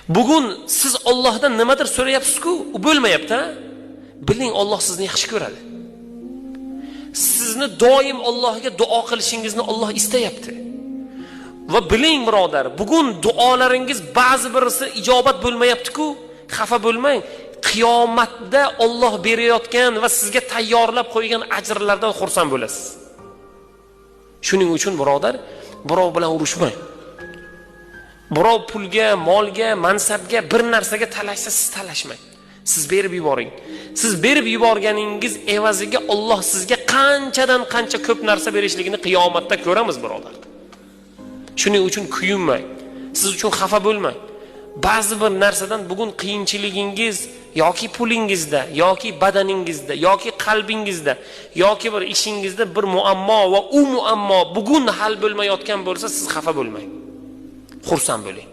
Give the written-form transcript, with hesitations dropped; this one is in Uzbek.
Bugun siz Allohdan nimadir so'rayapsiz-ku, u bo'lmayapti. Biling, Alloh sizni yaxshi ko'radi. Sizni doim Allohga duo qilishingizni Alloh istayapti. Va biling birodar, bugun duolaringiz ba'zi birisi ijobat bo'lmayapti-ku, xafa bo'lmang. Qiyomatda Alloh berayotgan va sizga tayyorlab qo'ygan ajrlardan xursand bo'lasiz. Shuning uchun birodar, birov bilan urushmang. Birov pulga, molga, mansabga, bir narsaga talashsa siz talashmang. Siz berib yuboring. Siz berib yuborganingiz evaziga Alloh sizga qanchadan qancha ko'p narsa berishligini qiyomatda ko'ramiz birodar. Shuning uchun kuyinmang. Siz uchun xafa bo'lmang. Ba'zi bir narsadan bugun qiyinchiligingiz yoki pulingizda, yoki badaningizda, yoki qalbingizda, yoki bir ishingizda bir muammo va u muammo bugun hal bo'lmayotgan bo'lsa, siz xafa bo'lmang. Xursand bo'ling.